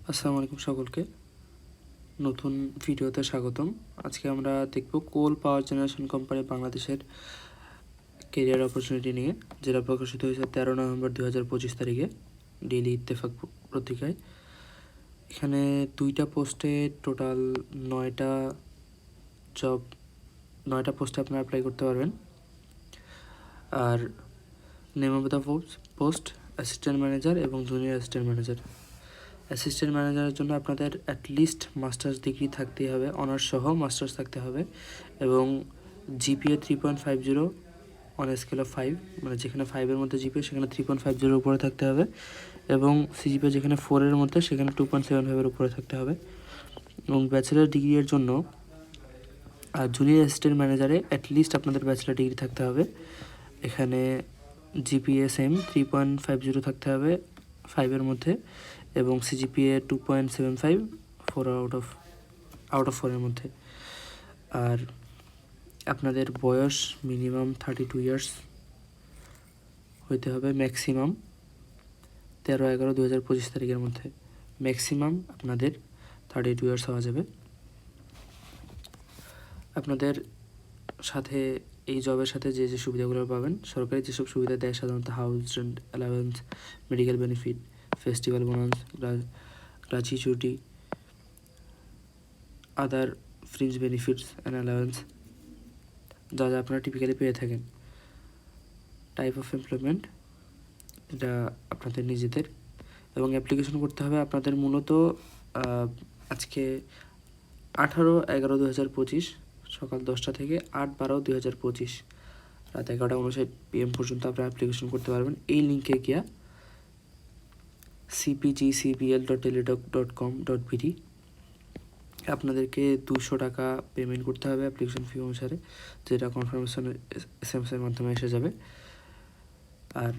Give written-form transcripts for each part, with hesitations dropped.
আসসালামু আলাইকুম সকলকে, নতুন ভিডিওতে স্বাগতম। আজকে আমরা দেখব কোল পাওয়ার জেনারেশন কোম্পানি বাংলাদেশের কেরিয়ার অপরচুনিটি নিয়ে, যেটা প্রকাশিত হয়েছে 13 নভেম্বর 2025 তারিখে ডেইলি ইত্তেফাক পত্রিকায়। এখানে 2টা পোস্টে টোটাল 9টা পোস্টে আপনারা অ্যাপ্লাই করতে পারবেন। আর name of the post assistant manager এবং জুনিয়র অ্যাসিস্ট্যান্ট ম্যানেজার। অ্যাসিস্ট্যান্ট ম্যানেজারের জন্য আপনাদের অ্যাটলিস্ট মাস্টার্স ডিগ্রি থাকতেই হবে, অনার্স সহ মাস্টার্স থাকতে হবে, এবং জিপিএ 3.50 অন স্কেল অফ 5, মানে যেখানে 5-এর মধ্যে জিপিএ সেখানে 3.50 উপরে থাকতে হবে, এবং সিজিপিএ যেখানে 4-এর মধ্যে সেখানে 2.75-এর উপরে থাকতে হবে। এবং ব্যাচেলার ডিগ্রির জন্য আর জুনিয়র অ্যাসিস্ট্যান্ট ম্যানেজারে অ্যাটলিস্ট আপনাদের ব্যাচেলার ডিগ্রি থাকতে হবে। এখানে জিপিএ সেম 3.50 থাকতে হবে 5-এর মধ্যে, এবং সিজিপিএ 2.75, 4 আউট অফ 4-এর মধ্যে। আর আপনাদের বয়স মিনিমাম 32 ইয়ার্স হইতে হবে, ম্যাক্সিমাম 13/11/2025 তারিখের মধ্যে ম্যাক্সিমাম আপনাদের 32 ইয়ার্স হওয়া যাবে। আপনাদের সাথে এই জবের সাথে যে যে সুবিধাগুলো পাবেন, সরকারি যেসব সুবিধা দেয় সাধারণত house rent allowance, medical benefit, festival bonus, gratuity, other fringe benefits and allowance, যা যা আপনারা টিপিক্যালি পেয়ে থাকেন। টাইপ অফ এমপ্লয়মেন্ট, এটা আপনাদের নিজেদের, এবং অ্যাপ্লিকেশন করতে হবে আপনাদের মূলত আজকে 18/11/2025 সকাল 10টা থেকে 8/12/2025 রাত 11:59 PM পর্যন্ত আপনারা অ্যাপ্লিকেশন করতে পারবেন। এই লিঙ্কে গিয়া cpgcpl.teledoc.com.bd আপনাদেরকে 200 টাকা পেমেন্ট করতে হবে অ্যাপ্লিকেশন ফি অনুসারে, যেটা কনফার্মেশন SMS-এর মাধ্যমে এসে যাবে। আর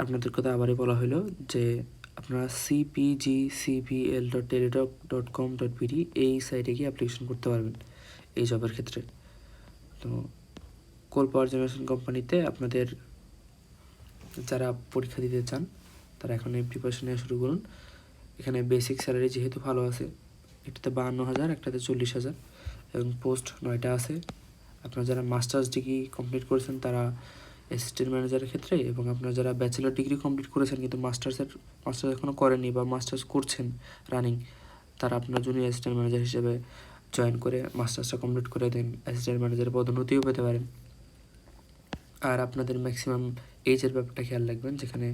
আপনাদের কথা আবারই বলা হলো যে আপনারা cpgcpl.teledoc.com.bd এই সাইটে গিয়ে অ্যাপ্লিকেশন করতে পারবেন এই জবের ক্ষেত্রে। তো কোল পাওয়ার জেনারেশন কোম্পানিতে আপনাদের যারা পরীক্ষা দিতে চান তারা এখন এই প্রিপারেশন নেওয়া শুরু করুন। এখানে বেসিক স্যালারি যেহেতু ভালো আছে, একটাতে 52,000, একটাতে 40,000, এবং পোস্ট 9টা আছে। আপনারা যারা মাস্টার্স ডিগ্রি কমপ্লিট করেছেন তারা অ্যাসিস্ট্যান্ট ম্যানেজারের ক্ষেত্রে, এবং আপনারা যারা ব্যাচেলর ডিগ্রি কমপ্লিট করেছেন কিন্তু মাস্টার্স এখনও করেনি বা মাস্টার্স করছেন রানিং, তারা আপনার জুনিয়র অ্যাসিস্ট্যান্ট ম্যানেজার হিসেবে জয়েন করে মাস্টার্সটা কমপ্লিট করে দেন, অ্যাসিস্ট্যান্ট ম্যানেজারের পদোন্নতিও পেতে পারেন। আর আপনাদের ম্যাক্সিমাম এইজের ব্যাপারটা খেয়াল রাখবেন, যেখানে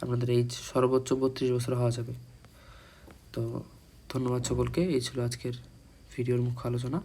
আপনাদের এইজ সর্বোচ্চ 32 বছর হওয়া যাবে। তো ধন্যবাদ সকলকে, এই ছিল আজকের ভিডিওর মুখ্য আলোচনা।